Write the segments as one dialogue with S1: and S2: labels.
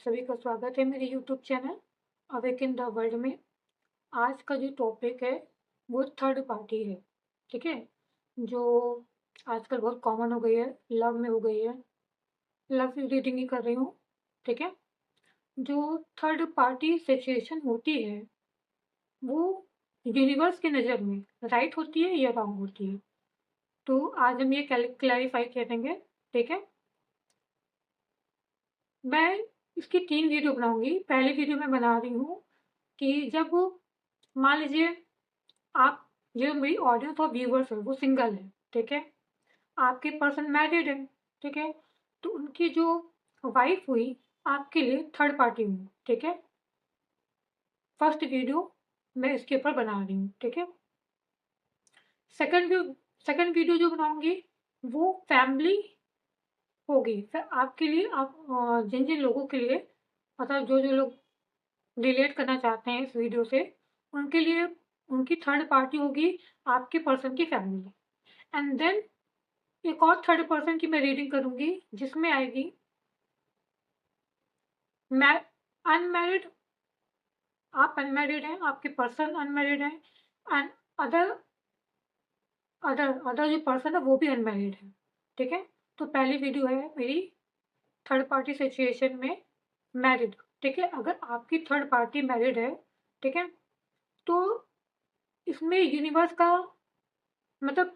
S1: सभी का स्वागत है मेरे YouTube channel awake in the world में। आज का जो टॉपिक है वो थर्ड पार्टी है। ठीक है, जो आजकल बहुत कॉमन हो गई है, लव में हो गई है। लव रीडिंग ही कर रही हूँ। ठीक है, जो थर्ड पार्टी सिचुएशन होती है वो यूनिवर्स की नज़र में राइट होती है या रॉन्ग होती है, तो आज हम ये क्लैरिफाई करेंगे। ठीक है, मैं इसकी 3 वीडियो बनाऊँगी। पहली वीडियो मैं बना रही हूँ कि जब मान लीजिए आप, जो मेरी ऑडियंस और व्यूअर्स है वो सिंगल है। ठीक है, आपके पर्सन मैरिड है। ठीक है, तो उनकी जो वाइफ हुई आपके लिए थर्ड पार्टी हुई। ठीक है, फर्स्ट वीडियो मैं इसके ऊपर बना रही हूँ। ठीक है, सेकंड वीडियो जो बनाऊंगी वो फैमिली होगी। फिर आपके लिए, आप जिन जिन लोगों के लिए, मतलब जो जो लोग रिलेट करना चाहते हैं इस वीडियो से, उनके लिए उनकी थर्ड पार्टी होगी आपके पर्सन की फैमिली। एंड देन एक और थर्ड पर्सन की मैं रीडिंग करूंगी जिसमें आएगी मैं अनमैरिड, आप अनमैरिड हैं, आपके पर्सन अनमैरिड हैं, एंड अदर अदर अदर जो पर्सन है वो भी अनमैरिड है। ठीक है, तो पहली वीडियो है मेरी थर्ड पार्टी सिचुएशन में मैरिड। ठीक है, अगर आपकी थर्ड पार्टी मैरिड है, ठीक है, तो इसमें यूनिवर्स का मतलब,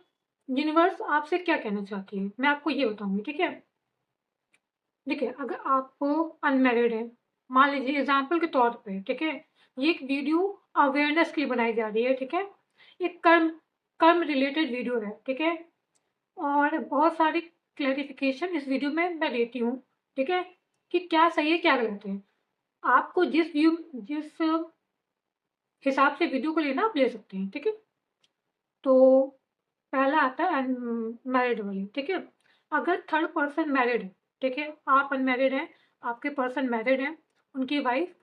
S1: यूनिवर्स आपसे क्या कहना चाहती है मैं आपको ये बताऊंगी। ठीक है, देखिए अगर आप अनमैरिड हैं, मान लीजिए एग्जाम्पल के तौर पे, ठीक है, ये एक वीडियो अवेयरनेस के लिए बनाई जा रही है। ठीक है, एक कर्म कर्म रिलेटेड वीडियो है। ठीक है, और बहुत सारी क्लैरिफिकेशन इस वीडियो में मैं देती हूँ। ठीक है, कि क्या सही है क्या गलत है। आपको जिस हिसाब से वीडियो को लेना आप ले सकते हैं। ठीक है, तो पहला आता है अनमैरिड वाली। ठीक है, अगर थर्ड पर्सन मैरिड है, ठीक है, आप अनमैरिड हैं, आपके पर्सन मैरिड हैं, उनकी वाइफ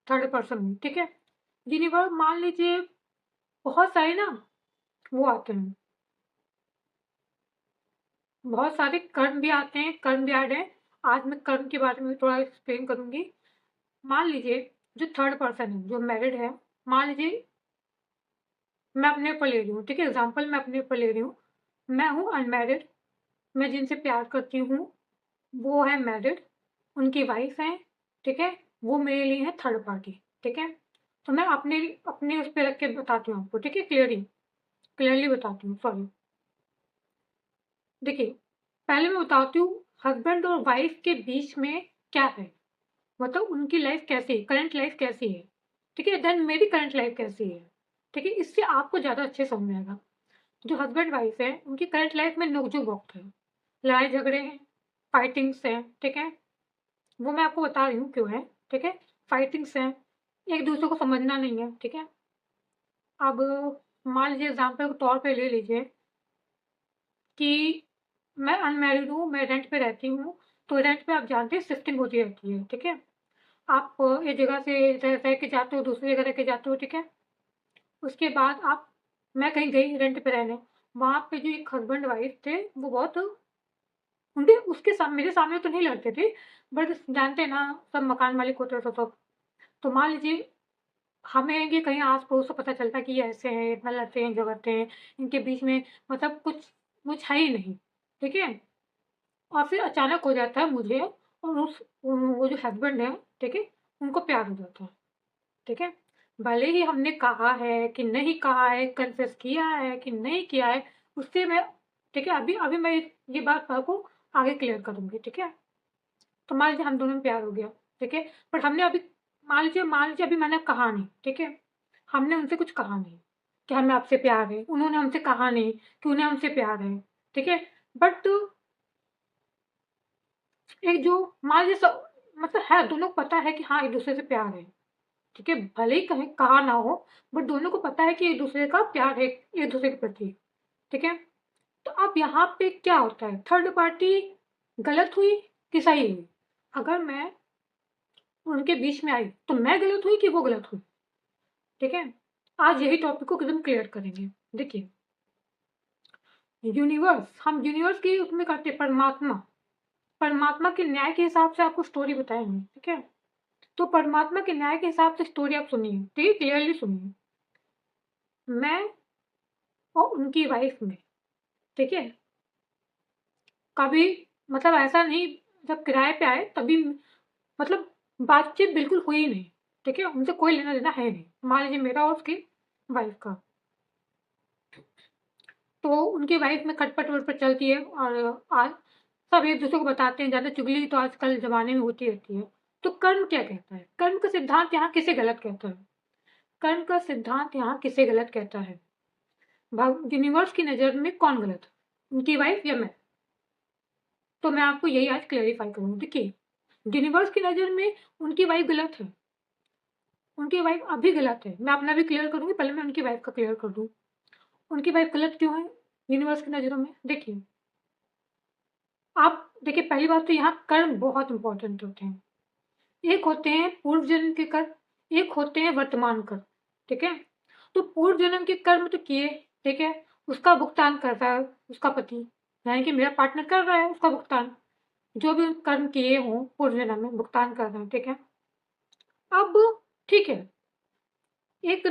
S1: थर्ड पर्सन हुई। ठीक है, यूनिवर्स मान लीजिए बहुत सारे ना वो आते हैं, बहुत सारे कर्म भी आते हैं, कर्म भी आ रहे हैं। आज मैं कर्म के बारे में थोड़ा एक्सप्लेन करूंगी। मान लीजिए जो थर्ड पर्सन है जो मैरिड है, मान लीजिए मैं अपने ऊपर ले रही हूँ। ठीक है, एग्जाम्पल मैं अपने ऊपर ले रही हूँ। मैं हूँ अनमैरिड, मैं जिनसे प्यार करती हूँ वो है मैरिड, उनकी वाइफ है। ठीक है, वो मेरे लिए है थर्ड पार्टी। ठीक है, तो मैं अपने अपने उस पे रख के बताती हूँ आपको। ठीक है, क्लियरली बताती हूँ, सॉरी। देखिए, पहले मैं बताती हूँ हस्बैंड और वाइफ के बीच में क्या है, मतलब उनकी लाइफ कैसी है, करंट लाइफ कैसी है। ठीक है, देन मेरी करंट लाइफ कैसी है। ठीक है, इससे आपको ज़्यादा अच्छे समझ में आएगा। जो हस्बैंड वाइफ है उनकी करंट लाइफ में नोक-झोंक बहुत है, लड़ाई झगड़े हैं, फाइटिंग्स हैं। ठीक है, वो मैं आपको बता रही हूँ क्यों है। ठीक है, फाइटिंग्स हैं, एक दूसरे को समझना नहीं है। ठीक है, अब मान लीजिए एग्जाम्पल के तौर पे ले लीजिए कि मैं अनमैरिड हूँ, मैं रेंट पे रहती हूँ, तो रेंट पे आप जानते हैं शिफ्टिंग होती रहती है। ठीक है, आप एक जगह से रह के जाते हो, दूसरी जगह रह के जाते हो। ठीक है, उसके बाद आप, मैं कहीं गई रेंट पे रहने, वहाँ पे जो एक हस्बैंड वाइफ थे वो बहुत, उनके उसके मेरे सामने तो नहीं लड़ते थे, बट जानते हैं ना सब मकान मालिक होते हैं तो सब। तो मान लीजिए हमें ये कहीं आस-पड़ोस से पता चलता है कि ये ऐसे हैं, इतना लड़ते हैं, झगड़ते हैं, इनके बीच में मतलब कुछ कुछ है ही नहीं। ठीक है? और फिर अचानक हो जाता है मुझे और वो जो हस्बैंड है, ठीक है? उनको प्यार हो जाता है। ठीक है? भले ही हमने कहा है कि नहीं कहा है, कन्फेस किया है कि नहीं किया है, उससे मैं, ठीक है? अभी अभी मैं ये बात आपको आगे क्लियर करूँगी। ठीक है? तो मान लीजिए हम दोनों में प्यार हो गया। ठीक है? बट हमने अभी, मान लीजिए अभी मैंने कहा नहीं। ठीक है? हमने उनसे कुछ कहा नहीं कि हमें आपसे प्यार है, उन्होंने हमसे कहा नहीं कि उन्हें हमसे प्यार है। ठीक है? बट एक जो मान लीजिए मतलब है, दोनों को पता है कि हाँ, एक-दूसरे से प्यार है। ठीक है? भले ही कहीं कहा ना हो, बट दोनों को पता है कि एक-दूसरे का प्यार है, एक-दूसरे के प्रति। ठीक है? तो अब यहाँ पे क्या होता है, थर्ड पार्टी गलत हुई कि सही हुई? अगर मैं उनके बीच में आई, तो मैं गलत हुई कि वो गलत हुई? ठीक है? आज यही टॉपिक को एकदम क्लियर करेंगे। देखिए, यूनिवर्स, हम यूनिवर्स की उसमें करते हैं, परमात्मा, परमात्मा के न्याय के हिसाब से आपको स्टोरी बताएँगे, ठीक है? तो परमात्मा के न्याय के हिसाब से स्टोरी आप सुनिए, ठीक है? क्लियरली सुनिए। मैं और उनकी वाइफ में, ठीक है? कभी मतलब ऐसा नहीं, जब किराए पे आए तभी मतलब बातचीत बिल्कुल हुई ही नहीं, ठीक है? उनसे कोई लेना-देना है नहीं। मान लीजिए मेरा और उसकी वाइफ का। तो उनकी वाइफ में खटपट-वटपट चलती है और आज सब एक-दूसरे को बताते हैं, ज़्यादा चुगली तो आजकल ज़माने में होती रहती है। तो कर्म क्या कहता है? कर्म का सिद्धांत यहाँ किसे गलत कहता है? कर्म का सिद्धांत यहाँ किसे गलत कहता है? यूनिवर्स की नज़र में कौन गलत है? उनकी वाइफ या मैं? तो मैं आपको यही आज क्लेरिफ़ाई करूँगी। देखिए, यूनिवर्स की नज़र में उनकी वाइफ गलत है। उनकी वाइफ अभी गलत है। मैं अपना भी क्लियर करूँगी, पहले मैं उनकी वाइफ का क्लियर कर दूँ। उनकी वाइफ गलत क्यों है यूनिवर्स की नज़रों में? देखिए, आप देखिए पहली बात तो यहाँ कर्म बहुत इम्पोर्टेंट होते हैं। एक होते हैं पूर्व जन्म के कर्म, एक होते हैं वर्तमान कर्म, ठीक है? तो पूर्व जन्म के कर्म तो किए, ठीक है? उसका भुगतान कर रहा है उसका पति, यानी कि मेरा पार्टनर कर रहा है उसका भुगतान। जो भी कर्म किए हों पूर्व जन्म में भुगतान कर रहे हैं, ठीक है? अब ठीक है, एक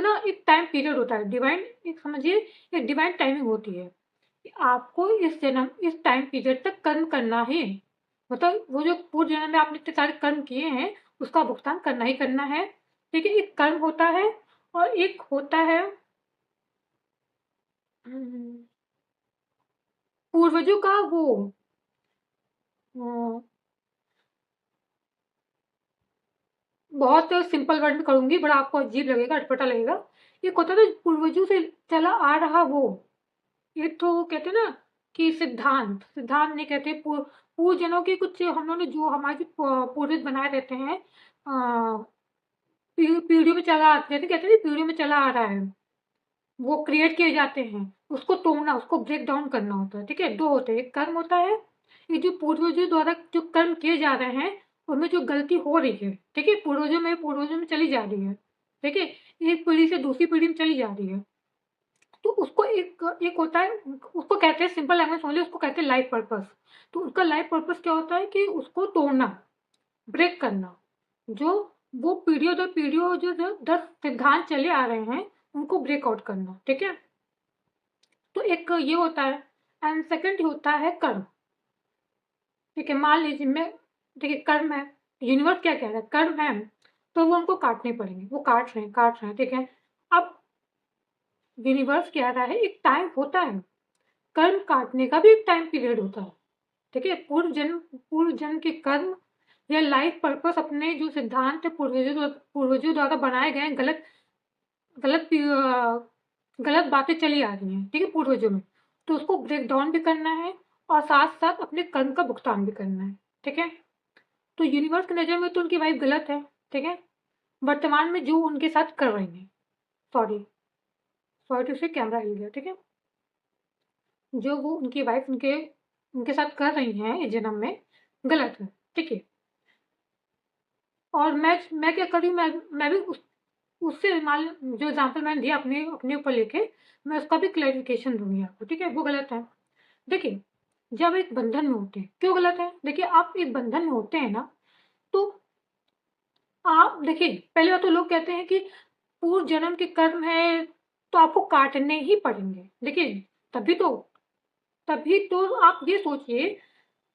S1: टाइम पीरियड होता है, डिवाइन एक समझिए एक डिवाइन टाइमिंग होती है कि आपको इस टाइम पीरियड तक कर्म करना है। मतलब वो जो पूर्व जन्म में आपने इतने सारे कर्म किए हैं, उसका भुगतान करना ही करना है। ठीक है? एक कर्म होता है और एक होता है हुँ, पूर्वजों का वो अ, बहुत सिंपल वर्ड में करूँगी, बड़ा आपको अजीब लगेगा, अटपटा लगेगा। एक होता है ना पूर्वजों से चला आ रहा वो, एक तो वो कहते हैं ना कि सिद्धांत नहीं कहते पूर्वजों के कुछ उन्होंने जो हमारे पूर्वज बनाए रहते हैं पीढ़ियों में चला जैसे कहते हैं ना पीढ़ियों में चला आ रहा है, वो क्रिएट किए जाते हैं, उसको तोड़ना, उसको ब्रेक डाउन करना होता है, ठीक है? 2 होते हैं, एक कर्म होता है, ये जो पूर्वजों द्वारा जो कर्म किए जा रहे हैं, उनमें जो गलती हो रही है, ठीक है? पूर्वजों में चली जा रही है, ठीक है? एक पीढ़ी से दूसरी पीढ़ी में चली जा रही है। तो उसको एक एक होता है उसको कहते हैं सिंपल लैंग्वेज में उसको कहते हैं लाइफ पर्पस। तो उनका लाइफ पर्पस क्या होता है कि उसको तोड़ना, ब्रेक करना। जो वो पीढ़ियों दर पीढ़ियों जो 10 सिद्धांत चले आ रहे हैं, उनको ब्रेक आउट करना, ठीक है? तो एक ये होता है एंड सेकंड होता है कर्म, ठीक है? मान लीजिए मैं देखिए कर्म है, यूनिवर्स क्या कह रहा है? कर्म है, तो वो उनको काटने पड़ेंगे, वो काट रहे हैं, ठीक है? अब यूनिवर्स कह रहा है एक टाइम होता है, कर्म काटने का भी एक टाइम पीरियड होता है, ठीक है? पूर्व जन्म के कर्म या लाइफ पर्पस अपने जो सिद्धांत पूर्वजों द्वारा बनाए गए गलत गलत गलत बातें चली आ रही हैं, ठीक है? पूर्वजों में, तो उसको ब्रेक डाउन भी करना है और साथ-साथ अपने कर्म का भुगतान भी करना है, ठीक है? तो यूनिवर्स की नज़र में तो उनकी वाइफ गलत है, ठीक है? वर्तमान में जो उनके साथ कर रही हैं, सॉरी सॉरी टू से कैमरा हिल गया, ठीक है? जो वो उनकी वाइफ उनके उनके साथ कर रही हैं इस जन्म में, गलत है, ठीक है? और मैं क्या कर रही हूँ, मैं भी उससे मान जो एग्ज़ाम्पल मैंने दिया अपने अपने ऊपर लेके, मैं उसका भी क्लैरिफ़िकेशन दूँगी आपको, ठीक है? वो गलत है। देखिए, जब एक बंधन में होते हैं, क्यों गलत है? देखिए, आप एक बंधन में होते हैं ना, तो आप देखिए, पहली बात तो लोग कहते हैं कि पूर्व जन्म के कर्म हैं, तो आपको काटने ही पड़ेंगे। देखिए, तभी तो तभी तो आप ये सोचिए,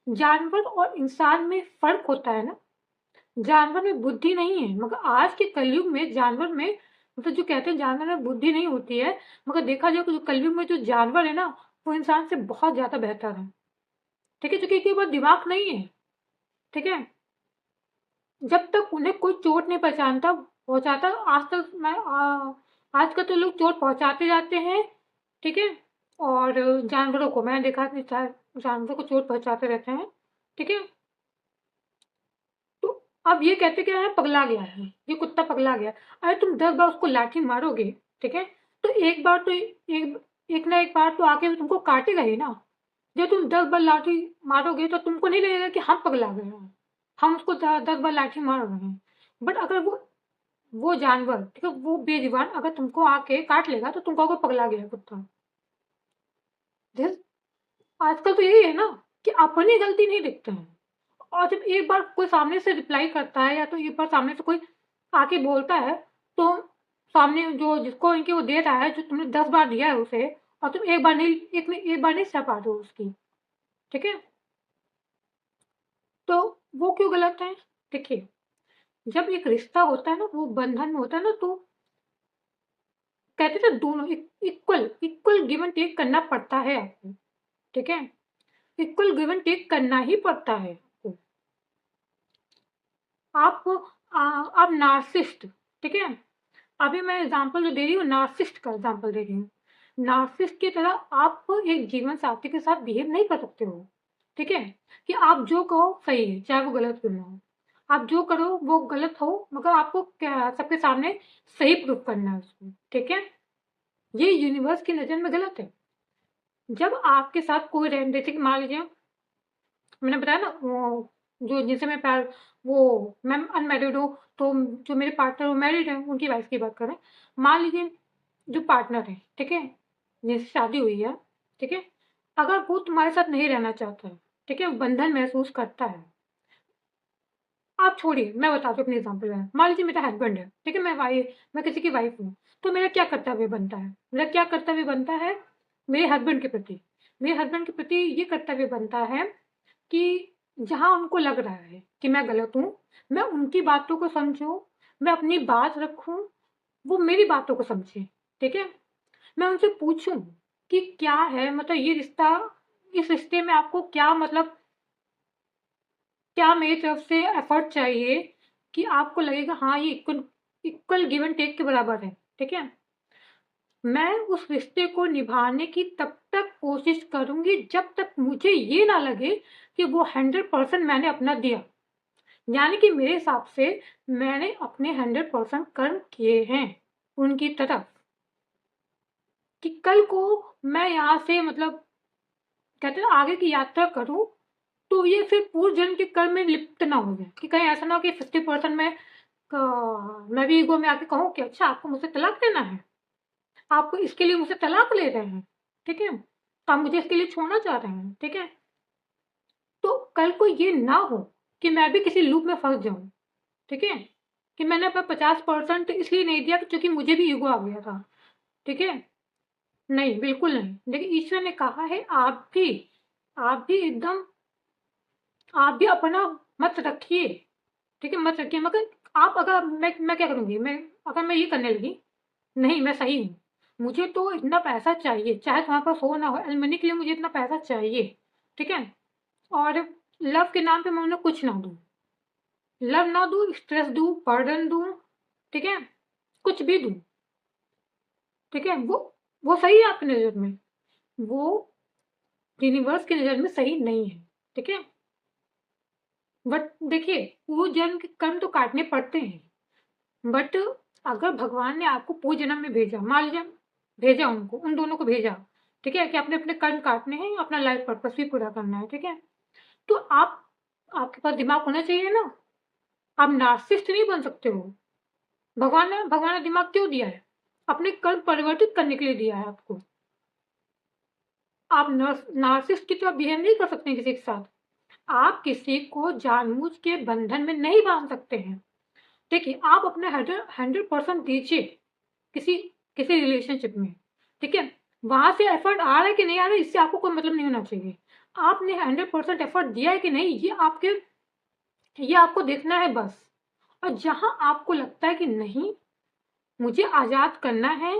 S1: जानवर और इंसान में फ़र्क होता है ना। जानवर में बुद्धि नहीं है, मगर आज के कलयुग में जानवर में मतलब जो कहते हैं जानवर में बुद्धि नहीं होती है, मगर देखा जाए तो जो कलयुग में जो जानवर है ना, वो इंसान से बहुत ज़्यादा बेहतर है। ठीक है? क्योंकि इनके पास दिमाग नहीं है, ठीक है? जब तक उन्हें कोई चोट नहीं पहुँचाता आज तक आजकल तो लोग चोट पहुँचाते जाते हैं, ठीक है? और जानवरों को मैंने देखा है जानवरों को चोट पहुँचाते रहते हैं, ठीक है? तो अब ये कहते क्या है पगला गया है, ये कुत्ता पगला गया। अरे तुम 10 बार उसको लाठी मारोगे, ठीक है? तो एक बार तो एक एक ना एक बार तो आके वो तुमको काटेगा ही ना। जब तुम 10 बार लाठी मारोगे तो तुमको नहीं लगेगा कि हम पगला गए हैं, हम उसको 10 बार लाठी मार रहे हैं। बट अगर वो जानवर, ठीक है, वो बेज़ुबान अगर तुमको आके काट लेगा तो तुम कहोगे पगला गया है कुत्ता। दिस आजकल तो यही है ना कि अपनी गलती नहीं दिखते हैं। और जब एक बार कोई सामने से रिप्लाई करता है या तो एक बार सामने से कोई आके बोलता है, तो सामने जो जिसको इनकी वो दे रहा है, जो तुमने 10 बार दिया है उसे, और तुम एक बार नहीं सह पाते हो उसकी, ठीक है? तो वो क्यों गलत है? देखिए, जब एक रिश्ता होता है ना, वो बंधन में होता है ना, तो कहते हैं ना, दोनों इक्वल गिव एंड टेक करना पड़ता है आपको, ठीक है? इक्वल गिव एंड टेक करना ही पड़ता है आपको। आप आप नार्सिसिस्ट, ठीक है? अभी मैं एग्जांपल जो दे रही हूँ, नार्सिसिस्ट का एग्जांपल दे रही हूँ। नार्सिसिस्ट की तरह आप एक जीवन साथी के साथ बिहेव नहीं कर सकते हो, ठीक है? कि आप जो कहो सही है, चाहे वो गलत क्यों ना हो। आप जो करो वो गलत हो, मगर आपको क्या सबके सामने सही प्रूफ करना है उसको, ठीक है? ये यूनिवर्स की नज़र में गलत है। जब आपके साथ कोई जैसे कि मान लीजिए, मैंने बताया ना, वो जो जिनसे मैं प्यार, वो मैं अनमैरिड हूँ, तो जो मेरे पार्टनर वो मैरिड हैं, उनकी वाइफ की बात कर रहे हैं। मान लीजिए जो पार्टनर है, ठीक है, जिनसे शादी हुई है, ठीक है, अगर वो तुम्हारे साथ नहीं रहना चाहता है, ठीक है, वो बंधन महसूस करता है, आप छोड़िए, मैं बताती हूँ अपने एग्जाम्पल में। मान लीजिए मेरा हस्बैंड है, ठीक है, मैं किसी की वाइफ हूँ, तो मेरा क्या कर्तव्य बनता है? मेरा क्या कर्तव्य बनता है मेरे हस्बैंड के प्रति? मेरे हस्बैंड के प्रति ये कर्तव्य बनता है कि जहाँ उनको लग रहा है कि मैं गलत हूँ, मैं उनकी बातों को समझूँ, मैं अपनी बात रखूँ, वो मेरी बातों को समझें, ठीक है? मैं उनसे पूछूँ कि क्या है, मतलब ये रिश्ता, इस रिश्ते में आपको क्या, मतलब क्या मेरी तरफ से एफर्ट चाहिए कि आपको लगेगा हाँ, ये इक्वल गिव एंड टेक के बराबर है, ठीक है? मैं उस रिश्ते को निभाने की तब तक कोशिश करूँगी जब तक मुझे ये ना लगे कि वो 100% मैंने अपना दिया। यानी कि मेरे हिसाब से मैंने अपने 100% कर्म किए हैं उनकी तरफ, कि कल को मैं यहाँ से, मतलब कहते हैं ना, आगे की यात्रा करूँ, तो ये फिर पूर्व जन्म के कर्म में लिप्त ना हो जाए, कि कहीं ऐसा ना हो कि 50% मैं भी ईगो में आके कहूँ कि अच्छा आपको मुझसे तलाक देना है, आप इसके लिए मुझसे तलाक ले रहे हैं, ठीक है? तो आप मुझे इसके लिए छोड़ना चाह रहे हैं, ठीक है? तो कल को ये ना हो कि मैं भी किसी लूप में फँस जाऊँ, ठीक है? कि मैंने अपना 50% इसलिए नहीं दिया क्योंकि मुझे भी ईगो आ गया था, ठीक है? नहीं, बिल्कुल नहीं। देखिए, ईश्वर ने कहा है आप भी एकदम, आप भी अपना मत रखिए, ठीक है? मत रखिए, मगर आप अगर मैं क्या करूँगी? अगर मैं ये करने लगी, नहीं मैं सही हूँ, मुझे तो इतना पैसा चाहिए, चाहे तुम्हारे पास हो ना हो, एलिमनी के लिए मुझे इतना पैसा चाहिए, ठीक है? और लव के नाम पे मैं उन्हें कुछ ना दूँ, लव ना दूँ, स्ट्रेस दूँ, बर्डन दूँ, ठीक है? कुछ भी दूँ, ठीक है? वो सही है आपकी नज़र में, वो यूनिवर्स की नज़र में सही नहीं है, ठीक है? बट देखिए, पूर्व जन्म के कर्म तो काटने पड़ते हैं, बट अगर भगवान ने आपको पूर्व जन्म में भेजा, मान लीजिए भेजा उनको, उन दोनों को भेजा, ठीक है, कि आपने अपने कर्म काटने हैं, अपना लाइफ पर्पस भी पूरा करना है, ठीक है? तो आपके पास दिमाग होना चाहिए ना, आप नार्सिसिस्ट नहीं बन सकते हो। भगवान ने दिमाग क्यों दिया है? अपने कर्म परिवर्तित करने के लिए दिया है आपको। आप नार्सिसिस्ट की तरह बिहेव नहीं कर सकते किसी के साथ। आप किसी को जानबूझ के बंधन में नहीं बांध सकते हैं। देखिए, आप अपना 100% दीजिए किसी किसी रिलेशनशिप में, ठीक है? वहाँ से एफर्ट आ रहा है कि नहीं आ रहा है, इससे आपको कोई मतलब नहीं होना चाहिए। आपने 100% एफर्ट दिया है कि नहीं, ये आपको देखना है बस। और जहाँ आपको लगता है कि नहीं, मुझे आज़ाद करना है,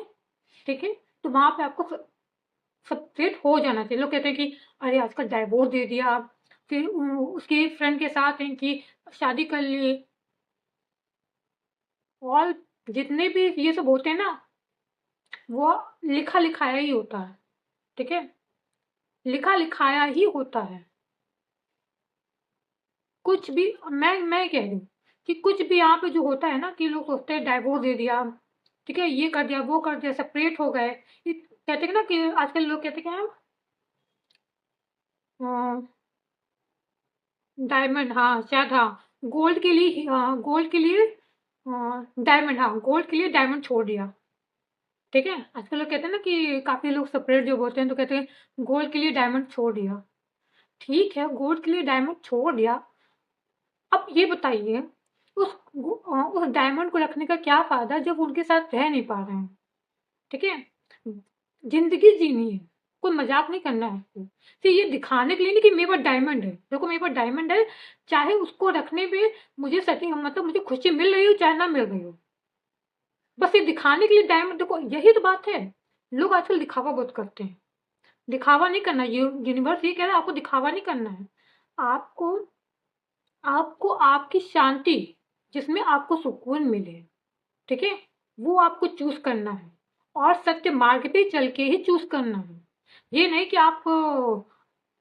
S1: ठीक है? तो वहाँ पे आपको सेपरेट हो जाना चाहिए। लोग कहते हैं कि अरे आजकल डाइवोर्स दे दिया, फिर उसकी फ्रेंड के साथ हैं कि शादी कर ली, और जितने भी ये सब होते हैं ना, वो लिखा लिखाया ही होता है, ठीक है? लिखा लिखाया ही होता है। कुछ भी, मैं कह रही हूँ कि कुछ भी यहाँ पे जो होता है ना, कि लोग सोचते हैं डाइवोर्स दे दिया, ठीक है, ये कर दिया, वो कर दिया, सेपरेट हो गए। कहते हैं ना कि आजकल लोग कहते हैं डायमंड, हाँ शायद, हाँ, गोल्ड के लिए डायमंड, हाँ, गोल्ड के लिए डायमंड छोड़ दिया, ठीक है? आजकल लोग कहते हैं ना कि काफी लोग सेपरेट जब होते हैं तो कहते हैं गोल्ड के लिए डायमंड छोड़ दिया। ठीक है, गोल्ड के लिए डायमंड छोड़ दिया, अब ये बताइए उस डायमंड को रखने का क्या फ़ायदा जब उनके साथ रह नहीं पा रहे हैं, ठीक है? ज़िंदगी जीनी है, कोई मज़ाक नहीं करना है आपको। सिर्फ़ ये दिखाने के लिए नहीं कि मेरे पास डायमंड है, देखो मेरे पास डायमंड है, चाहे उसको रखने में मुझे मतलब मुझे खुशी मिल रही हो चाहे ना मिल रही हो। बस ये दिखाने के लिए डायमंड, देखो यही तो बात है। लोग आजकल दिखावा बहुत करते हैं। दिखावा नहीं करना, यूनिवर्स ये कह रहा है आपको दिखावा नहीं करना है। आपको आपको आपकी शांति, जिसमें आपको सुकून मिले, ठीक है? वो आपको चूज़ करना है और सत्य मार्ग पे चल के ही चूज़ करना है। ये नहीं कि आप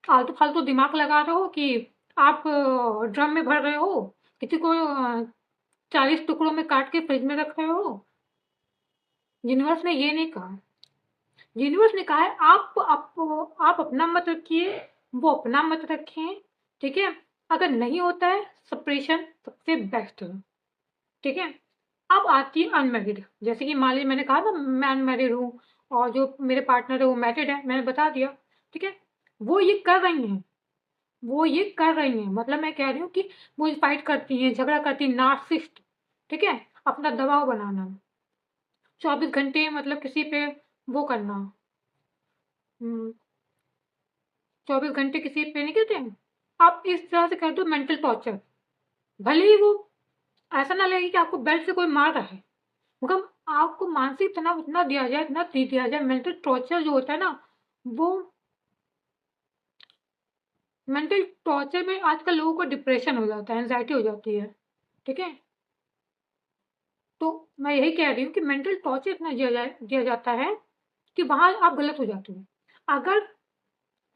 S1: फालतू-फालतू दिमाग लगा रहे हो कि आप ड्रम में भर रहे हो, किसी को 40 टुकड़ों में काट के फ्रिज में रख रहे हो। यूनिवर्स ने ये नहीं कहा। यूनिवर्स ने कहा है आप अपना मत रखिए, वो अपना मत रखें, ठीक है? अगर नहीं होता है सेपरेशन सबसे बेस्ट है, ठीक है? अब आती है अनमैरिड, जैसे कि मान लीजिए मैंने कहा ना मैं अनमैरिड हूँ और जो मेरे पार्टनर है वो मैरिड है, मैंने बता दिया, ठीक है? वो ये कर रही हैं, वो ये कर रही हैं, मतलब मैं कह रही हूँ कि वो फाइट करती हैं, झगड़ा करती हैं, नार्सिसिस्ट, ठीक है? अपना दबाव बनाना, 24 घंटे मतलब किसी पे वो करना, 24 घंटे किसी पे नहीं कहते हैं, आप इस तरह से कर दो मेंटल टॉर्चर। भले ही वो ऐसा ना लगे कि आपको बेल्ट से कोई मार रहा है, मगर आपको मानसिक तनाव इतना दिया जाए, इतना दे दिया जाए, मेंटल टॉर्चर जो होता है ना, वो मेंटल टॉर्चर में आजकल लोगों को डिप्रेशन हो जाता है, एंजाइटी हो जाती है, ठीक है? तो मैं यही कह रही हूँ कि मेंटल टॉर्चर इतना दिया जाता है कि वहाँ आप गलत हो जाते हो। अगर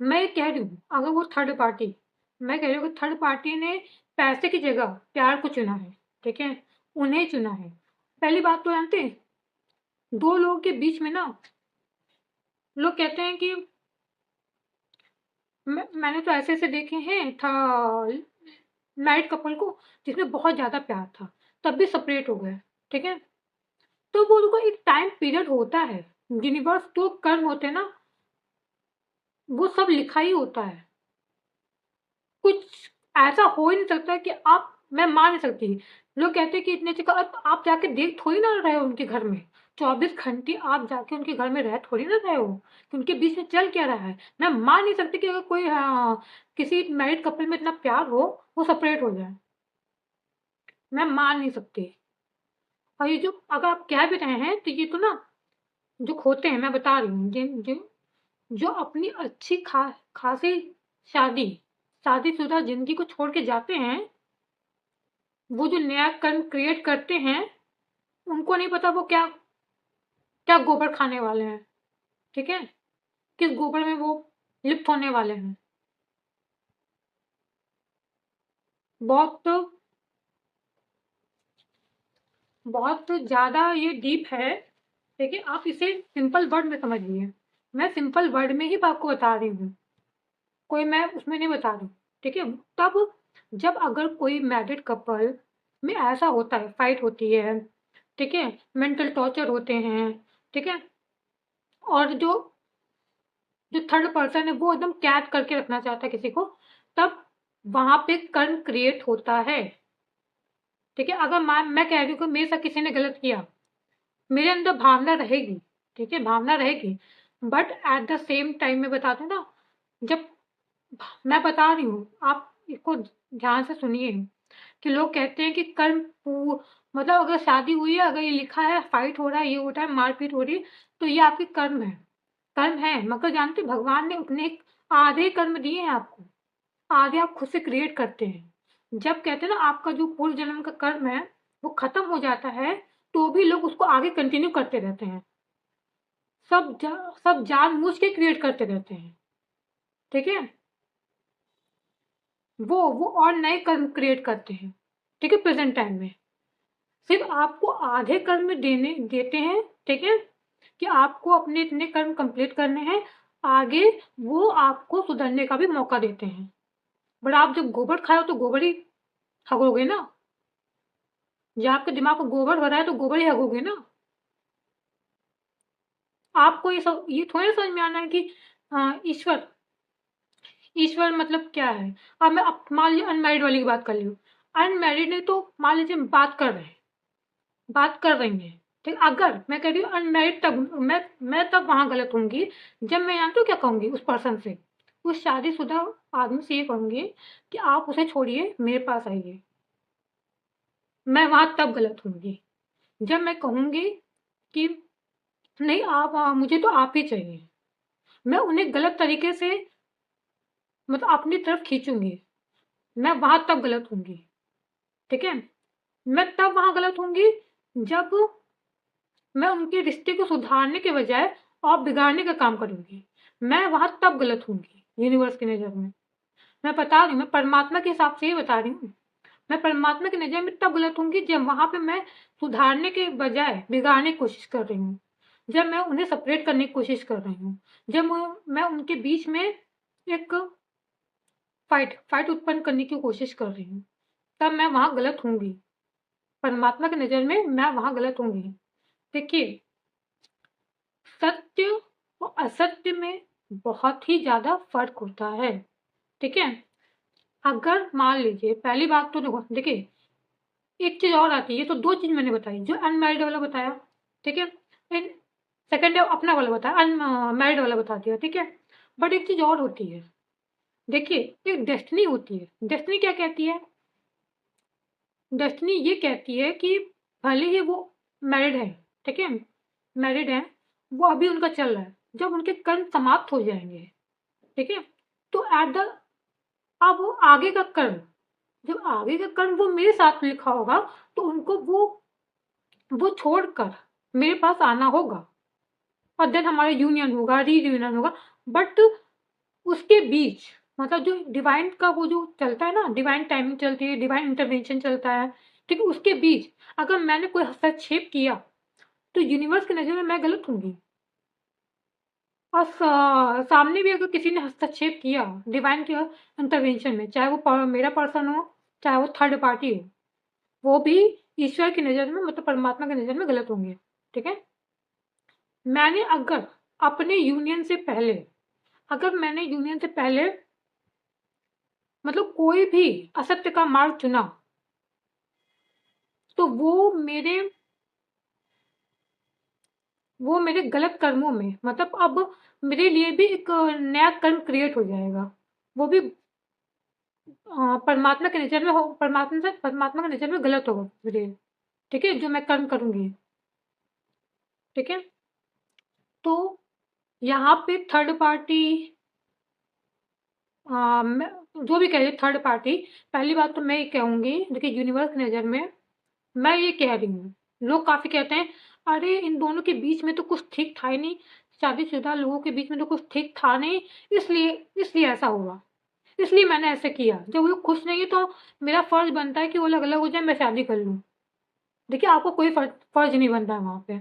S1: मैं कह रही हूँ, अगर वो थर्ड पार्टी, मैं कह रही हूँ कि थर्ड पार्टी ने पैसे की जगह प्यार को चुना है, ठीक है? उन्हें चुना है। पहली बात तो जानते हैं, 2 लोगों के बीच में ना लोग कहते हैं कि मैंने तो ऐसे-ऐसे देखे हैं मैरिड कपल को जिसमें बहुत ज़्यादा प्यार था, तब भी सेपरेट हो गए, ठीक है? तो वो उनको एक टाइम पीरियड होता है, यूनिवर्स जो कर्म होते हैं ना, वो सब लिखा ही होता है। कुछ ऐसा हो ही नहीं सकता कि मैं मान नहीं सकती। लोग कहते हैं कि इतने अच्छे आप जाके देख थोड़ी ना रहे हो उनके घर में। 24 घंटे आप जाके उनके घर में रह थोड़ी ना रहे हो, कि उनके बीच में चल क्या रहा है। मैं मान नहीं सकती कि अगर कोई किसी मैरिड कपल में इतना प्यार हो, वो सेपरेट हो जाए। मैं मान नहीं सकती। और ये जो अगर आप कह भी रहे हैं, तो ये तो ना जो खोते हैं, मैं बता रही हूँ, जिन जिन जो अपनी अच्छी खासी शादी शादीशुदा ज़िंदगी को छोड़ के जाते हैं, वो जो नया कर्म क्रिएट करते हैं, उनको नहीं पता वो क्या क्या गोबर खाने वाले हैं, ठीक है? किस गोबर में वो लिप्त होने वाले हैं। बहुत बहुत ज़्यादा ये डीप है, ठीक है? आप इसे सिंपल वर्ड में समझिए। मैं सिंपल वर्ड में ही आपको बता रही हूँ, कोई मैं उसमें नहीं बता रही, ठीक है? तब जब अगर कोई मैरिड कपल में ऐसा होता है, फाइट होती है, ठीक है? मेंटल टॉर्चर होते हैं, ठीक है? और जो जो थर्ड पर्सन है वो एकदम कैद करके रखना चाहता है किसी को, तब वहाँ पे कर्म क्रिएट होता है, ठीक है? अगर मैं कह रही हूँ कि मेरे साथ किसी ने गलत किया, मेरे अंदर भावना रहेगी, ठीक है? भावना रहेगी, but at the same time मैं बताती हूँ ना, जब मैं बता रही हूँ, आप इसको ध्यान से सुनिए कि लोग कहते हैं कि मतलब अगर शादी हुई है, अगर ये लिखा है फाइट हो रहा है, ये हो रहा है, मारपीट हो रही है, तो ये आपके कर्म है। कर्म है, मगर जानते हैं भगवान ने उतने आधे कर्म दिए हैं आपको, आधे आप खुद से क्रिएट करते हैं। जब कहते हैं ना आपका जो पूर्व जन्म का कर्म है, वो खत्म हो जाता है, तो भी लोग उसको आगे कंटिन्यू करते रहते हैं। सब जानबूझ के क्रिएट करते रहते हैं, ठीक है? वो और नए कर्म क्रिएट करते हैं, ठीक है? प्रेज़ेंट टाइम में। सिर्फ़ आपको आधे कर्म देते हैं, ठीक है? कि आपको अपने इतने कर्म कंप्लीट करने हैं, आगे वो आपको सुधरने का भी मौका देते हैं। बट आप जब गोबर खाए हो तो गोबर ही हगोगे ना, जब आपके दिमाग में गोबर भरा है तो गोबर ही हगोगे ना। आपको ये थोड़ी ना समझ में आना है कि ईश्वर ईश्वर मतलब क्या है? अब मैं मान लीजिए अनमैरिड वाली की बात कर रही हूँ। अनमैरिड है तो मान लीजिए बात कर रहे हैं, बात कर रही हैं, ठीक। अगर मैं कह रही हूँ अनमैरिड, तब मैं तब वहाँ गलत होंगी जब मैं जानती हूँ क्या कहूँगी उस पर्सन से, उस शादीशुदा आदमी से ये कहूँगी कि आप उसे छोड़िए, मेरे पास आइए। मैं वहाँ तब गलत होंगी जब मैं कहूँगी कि नहीं आप मुझे तो आप ही चाहिए। मैं उन्हें गलत तरीके से मतलब अपनी तरफ खींचूँगी, मैं वहाँ तब गलत होंगी, ठीक है? मैं तब वहाँ गलत होंगी जब मैं उनके रिश्ते को सुधारने के बजाय और बिगाड़ने का काम करूँगी। मैं वहाँ तब गलत होंगी यूनिवर्स की नज़र में। मैं बता रही हूँ, मैं परमात्मा के हिसाब से ही बता रही हूँ। मैं परमात्मा की नज़र में तब गलत होंगी जब वहाँ पे मैं सुधारने के बजाय बिगाड़ने की कोशिश कर रही हूँ। जब मैं उन्हें सेपरेट करने की कोशिश कर रही हूँ। जब मैं उनके बीच में एक फाइट उत्पन्न करने की कोशिश कर रही हूँ, तब मैं वहाँ गलत होंगी। परमात्मा की नज़र में मैं वहाँ गलत होंगी। देखिए, सत्य और असत्य में बहुत ही ज़्यादा फ़र्क होता है, ठीक है? अगर मान लीजिए पहली बात तो देखिए, एक चीज़ और आती है, ये तो 2 चीज़ मैंने बताई, जो अनमैरिड वाला बताया, ठीक है? एंड सेकंड अपना वाला बताया, मैरिड वाला बता दिया, ठीक है? बट एक चीज़ और होती है, देखिए, एक डेस्टिनी होती है। डेस्टिनी क्या कहती है? डेस्टिनी ये कहती है कि भले ही वो मैरिड है, ठीक है? मैरिड है, वो अभी उनका चल रहा है। जब उनके कर्म समाप्त हो जाएँगे, ठीक है? तो एट द अब वो आगे का कर्म, जब आगे का कर्म वो मेरे साथ लिखा होगा, तो उनको वो छोड़कर मेरे पास आना होगा और देन हमारा यूनियन होगा, रीयूनियन होगा। बट उसके बीच मतलब जो डिवाइन का वो जो चलता है ना, डिवाइन टाइमिंग चलती है, डिवाइन इंटरवेंशन चलता है, ठीक है? उसके बीच अगर मैंने कोई हस्तक्षेप किया, तो यूनिवर्स की नज़र में मैं गलत होंगी। और सामने भी अगर किसी ने हस्तक्षेप किया डिवाइन के इंटरवेंशन में, चाहे वो मेरा पर्सन हो, चाहे वो थर्ड पार्टी हो, वो भी ईश्वर की नज़र में मतलब परमात्मा की नज़र में गलत होंगे, ठीक है? मैंने अगर अपने यूनियन से पहले अगर मैंने यूनियन से पहले मतलब कोई भी असत्य का मार्ग चुना, तो वो मेरे गलत कर्मों में मतलब अब मेरे लिए भी एक नया कर्म क्रिएट हो जाएगा। वो भी परमात्मा की नज़र में हो, परमात्मा की नज़र में गलत होगा मेरे, ठीक है? जो मैं कर्म करूँगी, ठीक है? तो यहाँ पे थर्ड पार्टी मैं जो भी कह रही थर्ड पार्टी, पहली बात तो मैं ये कहूँगी, देखिए यूनिवर्स की नज़र में मैं ये कह रही हूँ, लोग काफ़ी कहते हैं, अरे इन दोनों के बीच में तो कुछ ठीक था ही नहीं, शादीशुदा लोगों के बीच में तो कुछ ठीक था नहीं, इसलिए इसलिए ऐसा हुआ, इसलिए मैंने ऐसे किया। जब वो लोग खुश नहीं है तो मेरा फ़र्ज़ बनता है कि वो लोग अलग हो जाएँ, मैं शादी कर लूँ। देखिए, आपको कोई फ़र्ज़ नहीं बनता है वहाँ पे।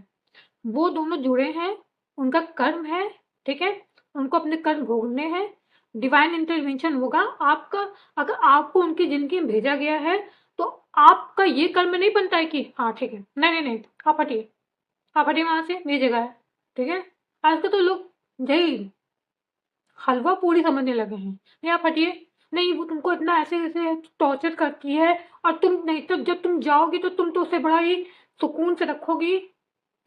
S1: वो दोनों जुड़े हैं, उनका कर्म है, ठीक है? उनको अपने कर्म भोगने हैं, डिवाइन इंटरवेंशन होगा। आपका अगर आपको उनकी ज़िंदगी में भेजा गया है, तो आपका ये कर्म नहीं बनता है कि हाँ, ठीक है, नहीं, नहीं, नहीं, आप हटिए वहाँ से, मेरी जगह है, ठीक है? आजकल तो लोग यही हलवा पूड़ी समझने लगे हैं, नहीं आप हटिए, नहीं वो तुमको इतना ऐसे-ऐसे टॉर्चर करती है और तुम नहीं तो जब तुम जाओगी तो तुम तो उसे बड़ा ही सुकून से रखोगी।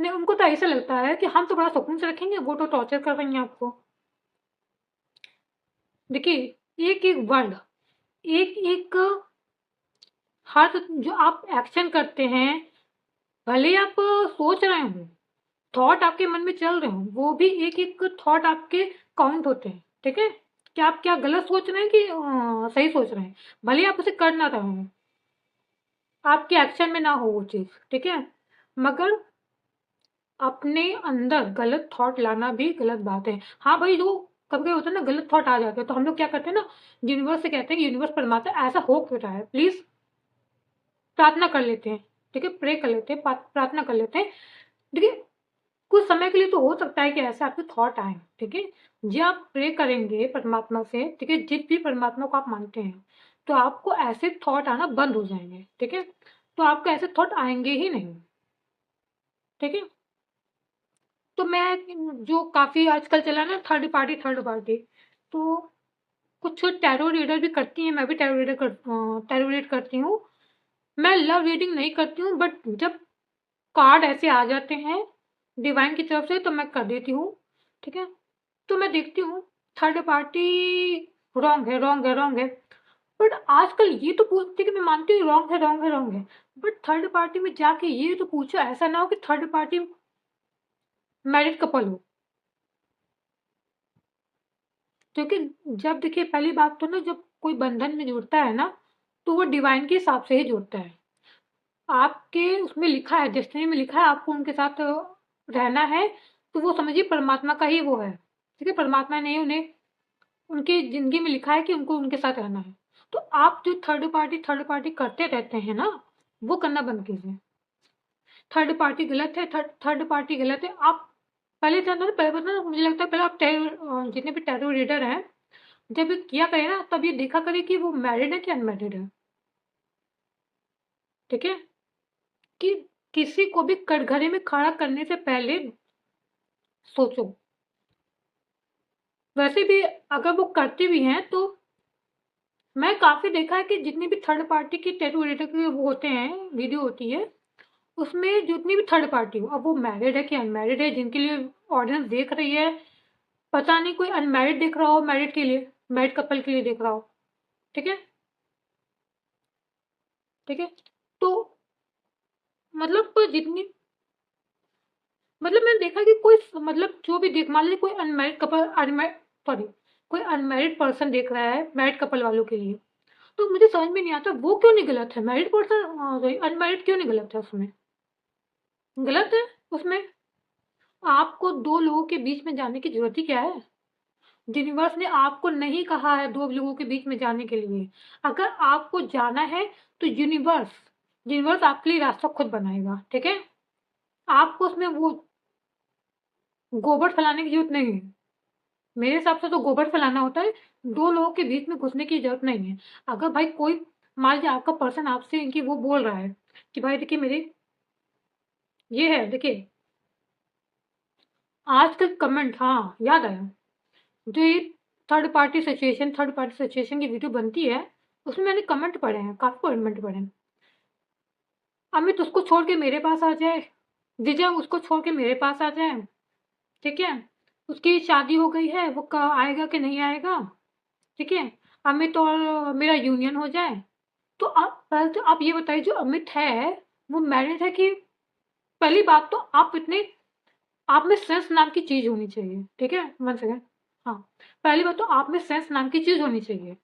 S1: नहीं, उनको तो ऐसा लगता है कि हम तो बड़ा सुकून से रखेंगे, वो तो टॉर्चर कर रही हैं आपको। देखिए, एक-एक वर्ड, एक-एक हर जो आप एक्शन करते हैं, भले ही आप सोच रहे हों, थॉट आपके मन में चल रहे हों, वो भी एक-एक थॉट आपके काउंट होते हैं, ठीक है? कि आप क्या गलत सोच रहे हैं कि सही सोच रहे हैं। भले ही आप उसे कर ना रहे हों, आपके एक्शन में ना हो वो चीज़, ठीक है? मगर अपने अंदर गलत थॉट लाना भी गलत बात है। हाँ भाई, जो कभी-कभी होता है ना गलत थॉट आ जाते हैं, तो हम लोग क्या करते हैं ना, यूनिवर्स से कहते हैं कि यूनिवर्स परमात्मा ऐसा हो क्यों रहा है? प्लीज़ प्रार्थना कर लेते हैं, ठीक है? प्रे कर लेते हैं, प्रार्थना कर लेते हैं। देखिए, कुछ समय के लिए तो हो सकता है कि ऐसे आपके थॉट आएँ, ठीक है? जब आप प्रे करेंगे परमात्मा से, ठीक है? जिस भी परमात्मा को आप मानते हैं, तो आपको ऐसे थॉट आना बंद हो जाएँगे, ठीक है? तो आपको ऐसे थॉट आएँगे ही नहीं, ठीक है? तो मैं जो काफ़ी आजकल चला है ना थर्ड पार्टी, तो कुछ टैरो रीडर भी करती हैं, मैं भी टैरो रीड करती हूँ। मैं लव रीडिंग नहीं करती हूँ, बट जब कार्ड ऐसे आ जाते हैं डिवाइन की तरफ से तो मैं कर देती हूँ, ठीक है? तो मैं देखती हूँ थर्ड पार्टी रॉन्ग है, रॉन्ग है, रॉन्ग है। बट आजकल ये तो पूछते कि मैं मानती हूँ रॉन्ग है, रॉन्ग है, रॉन्ग है। बट थर्ड पार्टी में जाके ये तो पूछो, ऐसा ना हो कि थर्ड पार्टी मैरिड कपल हो। क्योंकि जब देखिए पहली बात तो ना, जब कोई बंधन में जुड़ता है ना, तो वो डिवाइन के हिसाब से ही जुड़ता है। आपके उसमें लिखा है, डेस्टिनी में लिखा है आपको उनके साथ रहना है, तो वो समझिए परमात्मा का ही वो है, ठीक है? परमात्मा ने उन्हें उनकी ज़िंदगी में लिखा है कि उनको उनके साथ रहना है। तो आप जो थर्ड पार्टी करते रहते हैं ना, वो करना बंद कीजिए। थर्ड पार्टी गलत है, थर्ड पार्टी गलत है। आप पहले क्या होता है, पहले पता है मुझे लगता है पहले आप जितने भी टैरो रीडर हैं, जब ये किया करें ना, तब ये देखा करें कि वो मैरिड है कि अनमैरिड है, ठीक है? कि किसी को भी कटघरे में खड़ा करने से पहले सोचो। वैसे भी अगर वो करते भी हैं तो मैं काफ़ी देखा है कि जितनी भी थर्ड पार्टी की टैटू एडिटर के वो होते हैं, वीडियो होती है, उसमें जितनी भी थर्ड पार्टी हो, अब वो मैरिड है कि अनमैरिड है, जिनके लिए ऑडियंस देख रही है, पता नहीं कोई अनमैरिड देख रहा हो, मैरिड के लिए, मैरिड कपल के लिए देख रहा हो, ठीक है? ठीक है? तो मतलब जितनी मतलब मैंने देखा कि कोई मतलब जो भी देख, मान लीजिए कोई अनमैरिड कपल, सॉरी, कोई अनमैरिड पर्सन देख रहा है मैरिड कपल वालों के लिए, तो मुझे समझ में नहीं आता वो क्यों नहीं गलत है, मैरिड पर्सन सॉरी अनमैरिड क्यों नहीं गलत है उसमें? गलत है उसमें। आपको 2 लोगों के बीच में जाने की ज़रूरत ही क्या है? यूनिवर्स ने आपको नहीं कहा है 2 लोगों के बीच में जाने के लिए। अगर आपको जाना है तो यूनिवर्स यूनिवर्स आपके लिए रास्ता खुद बनाएगा, ठीक है? आपको उसमें वो गोबर फैलाने की ज़रूरत नहीं है। मेरे हिसाब से तो गोबर फैलाना होता है, 2 लोगों के बीच में घुसने की ज़रूरत नहीं है। अगर भाई कोई, मान लीजिए आपका पर्सन आपसे कि वो बोल रहा है कि भाई देखिए मेरे ये है, देखिए आजकल कमेंट, हाँ, याद आया। जो ये थर्ड पार्टी सिचुएशन की वीडियो बनती है, उसमें मैंने कमेंट पढ़े हैं, काफ़ी कमेंट पढ़े हैं। अमित उसको छोड़ के मेरे पास आ जाए, विजय उसको छोड़ के मेरे पास आ जाए, ठीक है? उसकी शादी हो गई है, वो आएगा कि नहीं आएगा, ठीक है? अमित और मेरा यूनियन हो जाए। तो आप पहले तो आप ये बताइए, जो अमित है वो मैरिड है कि, पहली बात तो आप में सेंस नाम की चीज़ होनी चाहिए, ठीक है? 1 सेकंड, हाँ, पहली बात तो आप में सेंस नाम की चीज़ होनी चाहिए।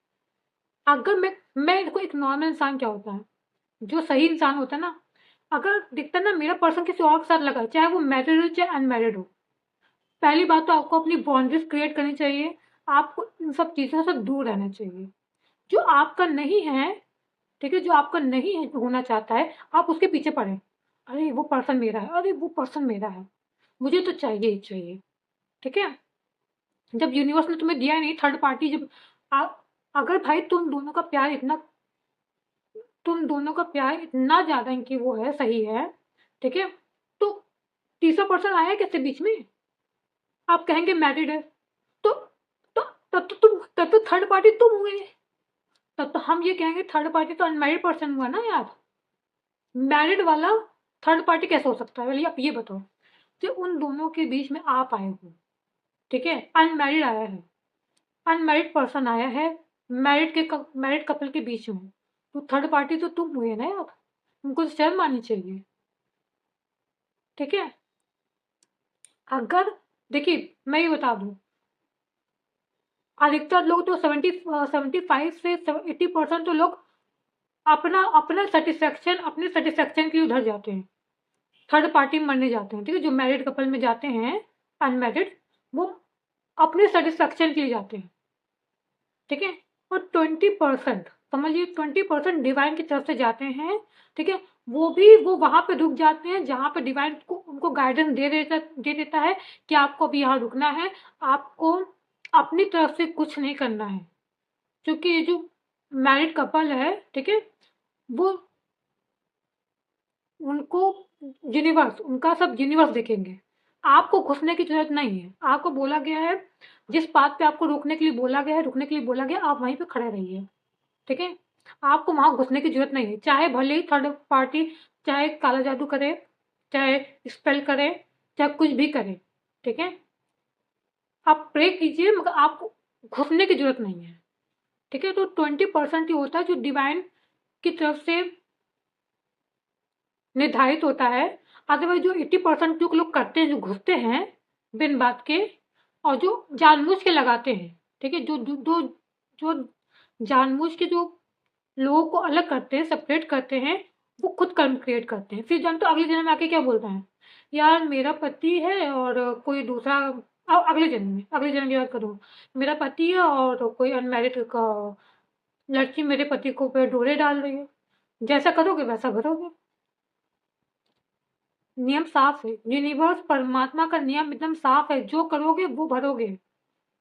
S1: अगर मैं देखो, एक नॉर्मल इंसान क्या होता है, जो सही इंसान होता है ना, अगर दिखता है ना मेरा पर्सन किसी और के साथ लगा है, चाहे वो मैरिड हो चाहे अनमैरिड हो, पहली बात तो आपको अपनी बाउंड्रीज क्रिएट करनी चाहिए। आपको इन सब चीज़ों से दूर रहना चाहिए। जो आपका नहीं है, ठीक है? जो आपका नहीं है, होना चाहता है, आप उसके पीछे पड़े। अरे वो पर्सन मेरा है, अरे वो पर्सन मेरा है, मुझे तो चाहिए ही चाहिए, ठीक है? जब यूनिवर्स ने तुम्हें दिया ही नहीं, थर्ड पार्टी जब आ, अगर भाई तुम दोनों का प्यार इतना ज़्यादा इनकी वो है, सही है, ठीक है? तो तीसरा पर्सन आया कैसे बीच में? आप कहेंगे मैरिड है, तो तो तब तो थर्ड पार्टी तुम हुए। तब तो हम ये कहेंगे थर्ड पार्टी तो अनमैरिड पर्सन हुआ ना यार। मैरिड वाला थर्ड पार्टी कैसे हो सकता है? पहले आप ये बताओ। तो उन दोनों के बीच में आप आए हो, ठीक है? अनमैरिड आया है, अनमैरिड पर्सन आया है, मैरिड कपल के बीच में, तो थर्ड पार्टी तो तुम हुए ना यार। तुमको तो शर्म आनी चाहिए, ठीक है? अगर देखिए मैं ये बता दूं, अधिकतर लोग तो 75 से 80% तो लोग अपने सेटिस्फेक्शन के लिए उधर जाते हैं, थर्ड पार्टी में मरने जाते हैं, ठीक है? जो मैरिड कपल में जाते हैं, अनमैरिड, वो अपने सेटिस्फेक्शन के लिए जाते हैं, ठीक है? और 20%, समझिए 20% डिवाइन की तरफ से जाते हैं, ठीक है? वो वहां पे रुक जाते हैं जहां पे डिवाइन को उनको गाइडेंस दे देता है कि आपको अभी यहाँ रुकना है, आपको अपनी तरफ से कुछ नहीं करना है। क्योंकि ये जो मैरिड कपल है, ठीक है, वो उनको उनका सब यूनिवर्स देखेंगे। आपको घुसने की जरूरत नहीं है। आपको बोला गया है, जिस बात पे आपको रुकने के लिए बोला गया है, रुकने के लिए बोला गया, आप वहीं पे खड़े रहिए, ठीक है? आपको वहाँ घुसने की ज़रूरत नहीं है। चाहे भले ही थर्ड पार्टी चाहे काला जादू करे, चाहे स्पेल करे, चाहे कुछ भी करे, ठीक है? आप प्रे कीजिए मगर आपको घुसने की ज़रूरत नहीं है, ठीक है? तो 20% ही होता है जो डिवाइन की तरफ से निर्धारित होता है। अदरवाइज़ जो 80% जो लोग करते हैं, जो घुसते हैं बिन बात के और जो जानबूझ के लगाते हैं, ठीक है? जो जानबूझ के जो लोगों को अलग करते हैं, सेपरेट करते हैं, वो खुद कर्म क्रिएट करते हैं। फिर जानते हो अगले जन्म में आके क्या बोलते हैं? यार मेरा पति है और कोई दूसरा अगले जन्म की बात करूँ, मेरा पति है और कोई अनमैरिड का लड़की मेरे पति को पे डोरे डाल रही है। जैसा करोगे वैसा भरोगे। नियम साफ है। यूनिवर्स परमात्मा का नियम एकदम साफ है, जो करोगे वो भरोगे,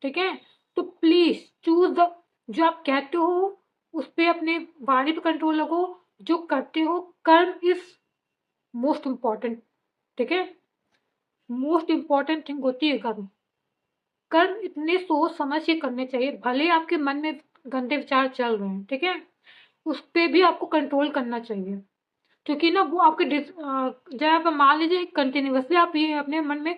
S1: ठीक है? तो प्लीज़ चूज़ द जो आप कहते हो उस पे अपने वाणी पे कंट्रोल रखो, जो करते हो कर्म इज़ मोस्ट इम्पोर्टेंट, ठीक है? मोस्ट इम्पोर्टेंट थिंग होती है कर्म। कर्म इतने सोच समझ के करने चाहिए, भले ही आपके मन में गंदे विचार चल रहे हैं, ठीक है? उस पे भी आपको कंट्रोल करना चाहिए, क्योंकि ना वो आपके जब आप मान लीजिए कंटिन्यूअसली आप ये अपने मन में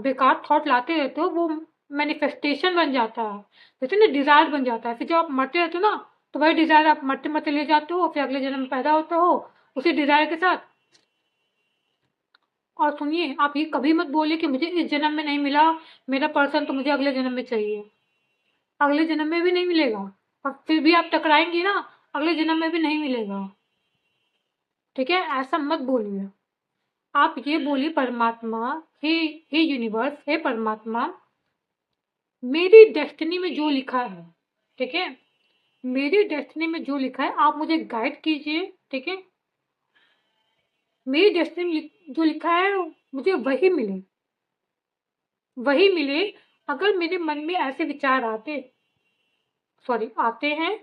S1: बेकार थॉट लाते रहते हो, वो मैनिफेस्टेशन बन जाता है, जैसे ना डिज़ायर बन जाता है। फिर जब आप मरते रहते हो ना, तो वही डिज़ायर आप मरते-मरते ले जाते हो, फिर अगले जन्म में पैदा होते हो उसी डिज़ायर के साथ। और सुनिए, आप ये कभी मत बोलिए कि मुझे इस जन्म में नहीं मिला मेरा पर्सन तो मुझे अगले जन्म में चाहिए। अगले जन्म में भी नहीं मिलेगा और फिर भी आप टकराएँगी ना, अगले जन्म में भी नहीं मिलेगा, ठीक है? ऐसा मत बोलिए। आप ये बोलिए परमात्मा, हे यूनिवर्स, हे परमात्मा, मेरी डेस्टिनी में जो लिखा है, ठीक है? मेरी डेस्टिनी में जो लिखा है आप मुझे गाइड कीजिए, ठीक है? मेरी डेस्टिनी में जो लिखा है मुझे वही मिले। अगर मेरे मन में ऐसे विचार आते हैं,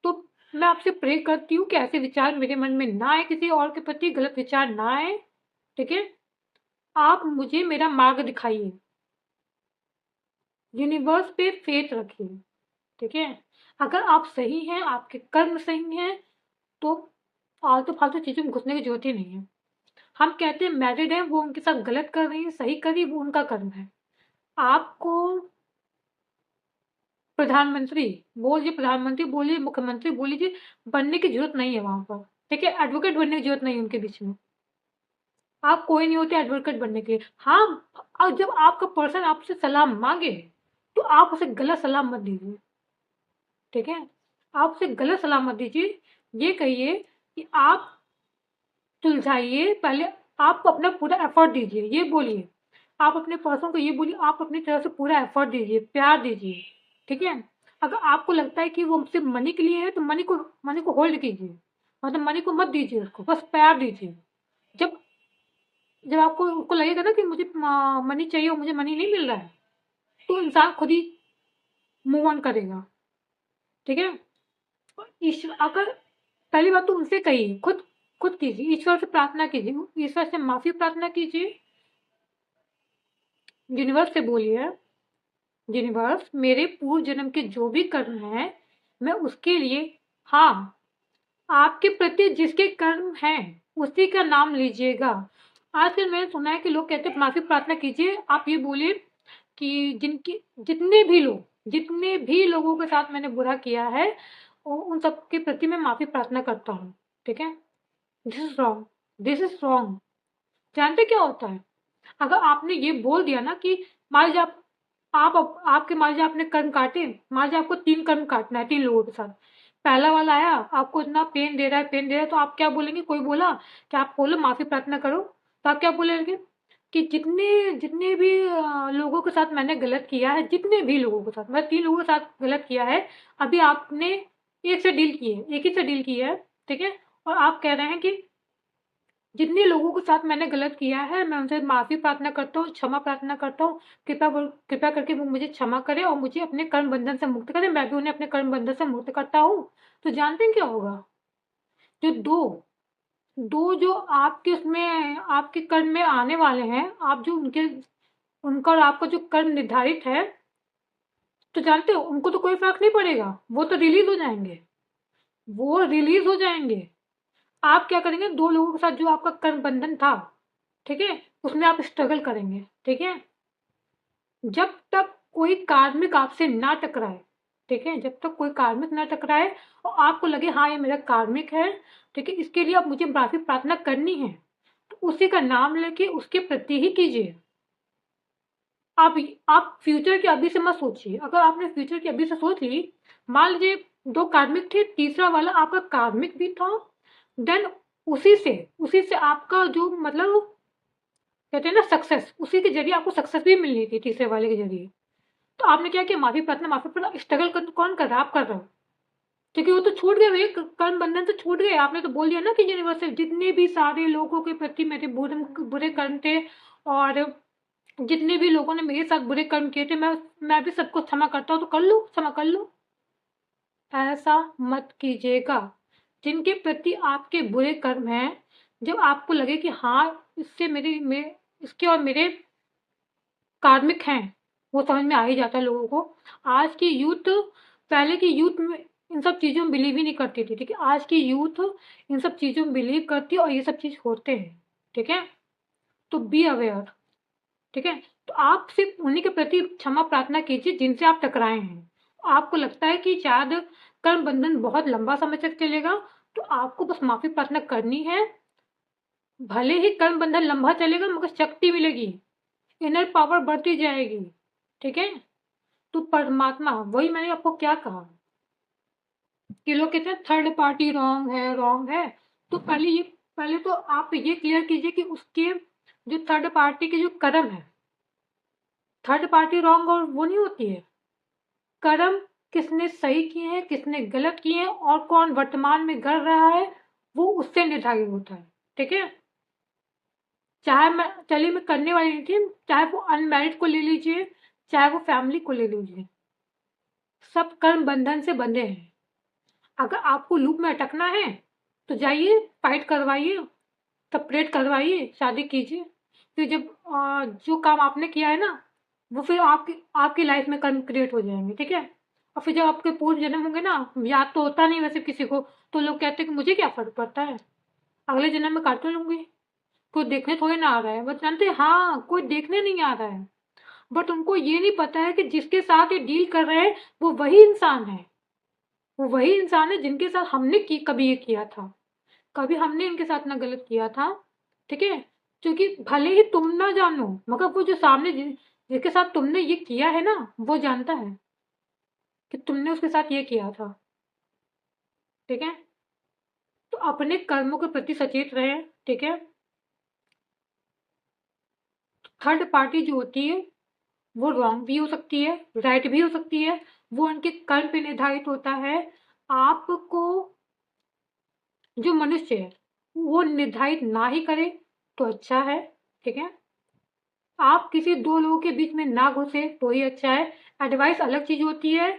S1: तो मैं आपसे प्रे करती हूँ कि ऐसे विचार मेरे मन में ना आए, किसी और के प्रति गलत विचार ना आए, ठीक है? आप मुझे मेरा मार्ग दिखाइए। यूनिवर्स पे फेथ रखिए, ठीक है? अगर आप सही हैं, आपके कर्म सही हैं, तो आलतू-फालतू चीज़ों में घुसने की ज़रूरत ही नहीं है। हम कहते हैं मैरिड हैं, वो उनके साथ गलत कर रही हैं, सही कर रही है, वो उनका कर्म है। आपको प्रधानमंत्री बोलिए, मुख्यमंत्री बोल लीजिए, बनने की ज़रूरत नहीं है वहाँ पर, ठीक है? एडवोकेट बनने की ज़रूरत नहीं है उनके बीच में। आप कोई नहीं होते एडवोकेट बनने के लिए। हाँ, और जब आपका पर्सन आपसे सलाह माँगे, तो आप उसे गलत सलाह मत दीजिए, ठीक है? आप उसे गलत सलाह मत दीजिए। ये कहिए कि आप सुलझाइए, पहले आप अपना पूरा एफ़र्ट दीजिए, ये बोलिए। आप अपने पर्सन को ये बोलिए, आप अपनी तरफ से पूरा एफ़र्ट दीजिए, प्यार दीजिए, ठीक है? अगर आपको लगता है कि वो सिर्फ़ मनी के लिए है, तो मनी को होल्ड कीजिए, मतलब मनी को मत दीजिए उसको, बस प्यार दीजिए। जब जब आपको उसको लगेगा ना कि मुझे मनी चाहिए और मुझे मनी नहीं मिल रहा है, तो इंसान खुद ही मूव ऑन करेगा, ठीक है? अगर पहली बात तो उनसे कहिए, खुद कीजिए, ईश्वर से प्रार्थना कीजिए, ईश्वर से माफ़ी प्रार्थना कीजिए। यूनिवर्स से बोलिए, यूनिवर्स मेरे पूर्व जन्म के जो भी कर्म हैं, मैं उसके लिए हाँ, आपके प्रति जिसके कर्म हैं, उसी का नाम लीजिएगा। आजकल मैंने सुना है कि लोग कहते हैं माफ़ी प्रार्थना कीजिए, आप ये बोलिए कि जितने भी लोगों के साथ मैंने बुरा किया है, उन सब के प्रति मैं माफ़ी प्रार्थना करता हूँ, ठीक है? This is wrong, this is wrong. जानते क्या होता है? अगर आपने ये बोल दिया ना कि मान लीजिए आपके मान लीजिए आपने कर्म काटे, मान लीजिए आपको 3 कर्म काटना है 3 लोगों के साथ। पहला वाला आया, आपको इतना पेन दे रहा है, तो आप क्या बोलेंगे? कोई बोला कि आप बोलो माफ़ी प्रार्थना करो, तो आप क्या बोलेंगे? कि जितने जितने भी लोगों के साथ मैंने गलत किया है, जितने भी लोगों के साथ, मैं 3 लोगों के साथ गलत किया है, अभी आपने एक ही से डील की है, ठीक है? और आप कह रहे हैं कि जितने लोगों के साथ मैंने गलत किया है, मैं उनसे माफ़ी प्रार्थना करता हूँ, क्षमा प्रार्थना करता हूँ। कृपया करके वो मुझे क्षमा करें और मुझे अपने कर्म बंधन से मुक्त करें, मैं भी उन्हें अपने कर्म बंधन से मुक्त करता हूँ। तो जानते हैं क्या होगा? जो 2 जो आपके उसमें आपके कर्म में आने वाले हैं, आप जो उनका और आपका जो कर्म निर्धारित है, तो जानते हो उनको तो कोई फ़र्क नहीं पड़ेगा, वो तो रिलीज़ हो जाएँगे। वो रिलीज हो जाएंगे। आप क्या करेंगे, 2 लोगों के साथ जो आपका कर्म बंधन था, ठीक है, उसमें आप स्ट्रगल करेंगे, ठीक है। जब तक कोई कार्मिक आपसे ना टकराए, ठीक है, जब तक कोई कार्मिक ना टकराए और आपको लगे हाँ ये मेरा कार्मिक है, ठीक है, इसके लिए अब मुझे माफी प्रार्थना करनी है, तो उसी का नाम लेके उसके प्रति ही कीजिए। आप फ्यूचर की अभी से मत सोचिए। अगर आपने फ्यूचर की अभी से सोच ली, मान लीजिए 2 कार्मिक थे, तीसरा वाला आपका कार्मिक भी था, देन उसी से आपका जो मतलब कहते हैं ना सक्सेस, उसी के जरिए आपको सक्सेस भी मिलनी थी तीसरे वाले के जरिए। तो आपने क्या किया, माफी प्रार्थना स्ट्रगल कौन कर रहा है, आप कर रहे हो, क्योंकि वो तो छूट गए भैया, कर्म बंधन तो छूट गए। आपने तो बोल दिया ना कि यूनिवर्स से जितने भी सारे लोगों के प्रति मेरे बुरे बुरे कर्म थे, और जितने भी लोगों ने मेरे साथ बुरे कर्म किए थे, मैं भी सबको क्षमा करता हूँ, तो कर लो, क्षमा कर लो। ऐसा मत कीजिएगा। जिनके प्रति आपके बुरे कर्म हैं, जब आपको लगे कि हाँ इससे इसके और मेरे कार्मिक हैं, वो समझ में आ ही जाता है लोगों को। आज की यूथ, पहले की यूथ में इन सब चीज़ों में बिलीव ही नहीं करती थी, ठीक है। आज की यूथ इन सब चीज़ों में बिलीव करती है और ये सब चीज़ होते हैं, ठीक है। तो बी अवेयर, ठीक है। तो आप सिर्फ उन्हीं के प्रति क्षमा प्रार्थना कीजिए जिनसे आप टकराए हैं। आपको लगता है कि शायद कर्म बंधन बहुत लंबा समय तक चलेगा, तो आपको बस माफी प्रार्थना करनी है। भले ही कर्म बंधन लंबा चलेगा मगर शक्ति मिलेगी, इनर पावर बढ़ती जाएगी, ठीक है। तो परमात्मा, वही मैंने आपको क्या कहा कि लोग कहते हैं थर्ड पार्टी रॉन्ग है, रॉन्ग है। तो पहले तो आप ये क्लियर कीजिए कि उसके जो थर्ड पार्टी के जो कर्म है, थर्ड पार्टी रॉन्ग और वो नहीं होती है। कर्म किसने सही किए हैं, किसने गलत किए हैं, और कौन वर्तमान में कर रहा है, वो उससे निर्धारित होता है, ठीक है। चलिए मैं करने वाली नहीं थी, चाहे वो अनमैरिड को ले लीजिए, चाहे वो फैमिली को ले लीजिए, सब कर्म बंधन से बंधे हैं। अगर आपको लूप में अटकना है तो जाइए, फाइट करवाइए, सेपरेट करवाइए, शादी कीजिए। फिर जब जो काम आपने किया है ना, वो फिर आपकी आपकी लाइफ में कर्म क्रिएट हो जाएंगे, ठीक है। और फिर जब आपके पूर्व जन्म होंगे ना, याद तो होता नहीं वैसे किसी को, तो लोग कहते हैं कि मुझे क्या फर्क पड़ता है, अगले जन्म में काट तो लूंगी, कोई देखने थोड़ी ना आ रहा है। बस जानते हैं, हाँ कोई देखने नहीं आ रहा है, बट उनको ये नहीं पता है कि जिसके साथ ये डील कर रहे हैं वो वही इंसान है, वो वही इंसान है जिनके साथ हमने कभी ये किया था, कभी हमने इनके साथ ना गलत किया था, ठीक है। क्योंकि भले ही तुम ना जानो, मगर वो जो सामने जिसके साथ तुमने ये किया है ना, वो जानता है कि तुमने उसके साथ ये किया था, ठीक है। तो अपने कर्मों के प्रति सचेत रहे, ठीक है। थर्ड पार्टी जो होती है वो रॉन्ग भी हो सकती है, राइट भी हो सकती है, वो उनके कर्म पे निर्धारित होता है। आपको जो मनुष्य है वो निर्धारित ना ही करे तो अच्छा है, ठीक है। आप किसी 2 लोगों के बीच में ना घुसे तो ही अच्छा है। एडवाइस अलग चीज़ होती है,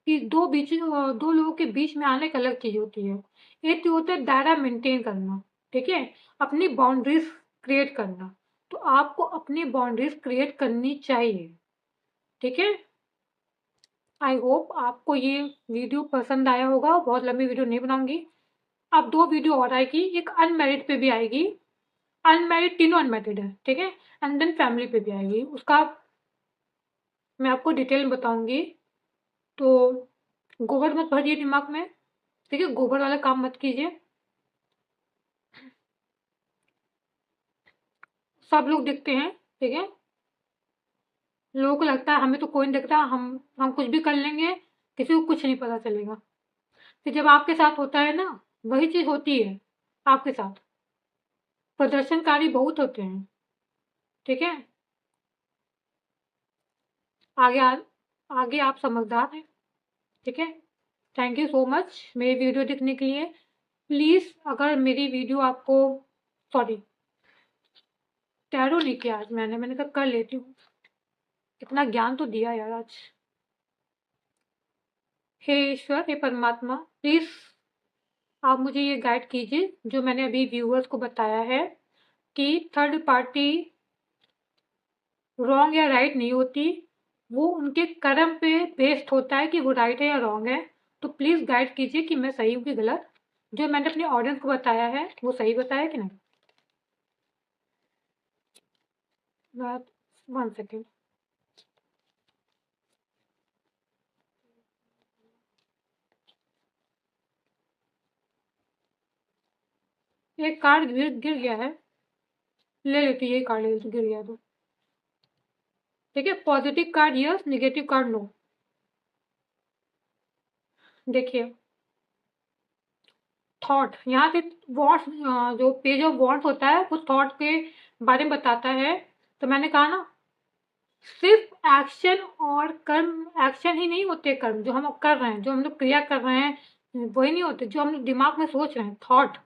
S1: कि 2 लोगों के बीच में आने एक अलग चीज़ होती है। एक तो होता है दायरा मेंटेन करना, ठीक है, अपनी बाउंड्रीज क्रिएट करना। तो आपको अपनी बाउंड्रीज क्रिएट करनी चाहिए, ठीक है। आई होप आपको ये वीडियो पसंद आया होगा। बहुत लंबी वीडियो नहीं बनाऊंगी। अब 2 वीडियो और आएगी, एक अनमैरिड पे भी आएगी, अनमैरिड तीनों अनमैरिड है, ठीक है, एंड देन फैमिली पे भी आएगी, उसका मैं आपको डिटेल में बताऊंगी। तो गोबर मत भरिए दिमाग में, ठीक है, गोबर वाला काम मत कीजिए। सब लोग दिखते हैं, ठीक है, लोगों को लगता है हमें तो कोई नहीं दिखता, हम कुछ भी कर लेंगे, किसी को कुछ नहीं पता चलेगा। फिर जब आपके साथ होता है ना, वही चीज़ होती है आपके साथ। प्रदर्शनकारी बहुत होते हैं, ठीक है। आगे आ, आगे आप समझदार हैं, ठीक है। थैंक यू सो मच मेरी वीडियो देखने के लिए। प्लीज़ अगर मेरी वीडियो आपको, सॉरी, टैरो नहीं किया आज मैंने कहा कर लेती हूँ, इतना ज्ञान तो दिया यार आज। हे ईश्वर, हे परमात्मा, प्लीज़ आप मुझे ये गाइड कीजिए जो मैंने अभी व्यूअर्स को बताया है, कि थर्ड पार्टी रॉन्ग या राइट नहीं होती, वो उनके कर्म पे बेस्ड होता है कि वो राइट है या रॉन्ग है। तो प्लीज़ गाइड कीजिए कि मैं सही हूँ कि गलत। जो मैंने अपने ऑडियंस को बताया है वो सही बताया कि नहीं। बात 1 सेकेंड। एक कार्ड गिर गया है, ले लेती हूँ, यही कार्ड ले लेती हूँ, गिर गया तो। ठीक है, positive card yes, negative card no. देखिए थॉट, यहाँ से वॉन्ट्स, जो पेज ऑफ वॉन्ट्स होता है वो थॉट के बारे में बताता है। तो मैंने कहा ना, सिर्फ एक्शन और कर्म, एक्शन ही नहीं होते कर्म, जो हम कर रहे हैं, जो हम लोग क्रिया कर रहे हैं, वही नहीं होते, जो हम लोग दिमाग में सोच रहे हैं, थॉट।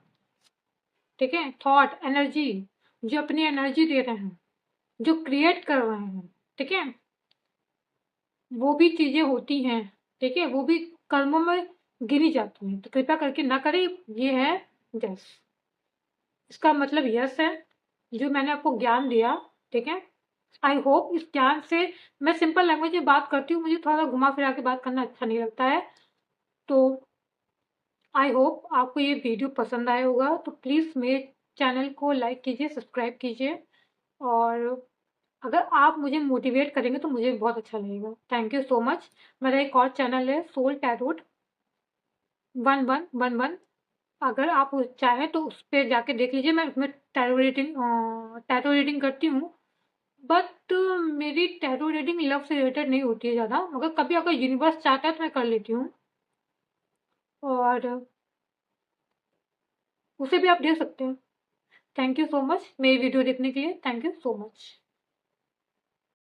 S1: ठीक है, थॉट एनर्जी, जो अपनी एनर्जी दे रहे हैं, जो क्रिएट कर रहे हैं, ठीक है, वो भी चीजें होती हैं। ठीक है, वो भी कर्मों में गिनी जाती हैं। तो कृपया करके ना करें, ये है यस। इसका मतलब यस है, जो मैंने आपको ज्ञान दिया। ठीक है, आई होप इस ज्ञान से, मैं सिंपल लैंग्वेज में बात करती हूँ, मुझे थोड़ा घुमा फिरा के बात करना अच्छा नहीं लगता है। तो आई होप आपको ये वीडियो पसंद आया होगा। तो प्लीज़ मेरे चैनल को लाइक कीजिए, सब्सक्राइब कीजिए, और अगर आप मुझे मोटिवेट करेंगे तो मुझे बहुत अच्छा लगेगा। Thank you so much. मेरा एक और चैनल है सोल टैरोट 1111। अगर आप चाहें तो उस पे जाके देख लीजिए। मैं उसमें टैरो रीडिंग करती हूँ, बट मेरी टैरो रीडिंग लव से रिलेटेड नहीं होती है ज़्यादा, मगर कभी अगर यूनिवर्स चाहता है तो मैं कर लेती हूँ, और उसे भी आप देख सकते हैं। थैंक यू सो मच मेरी वीडियो देखने के लिए। Thank you so much.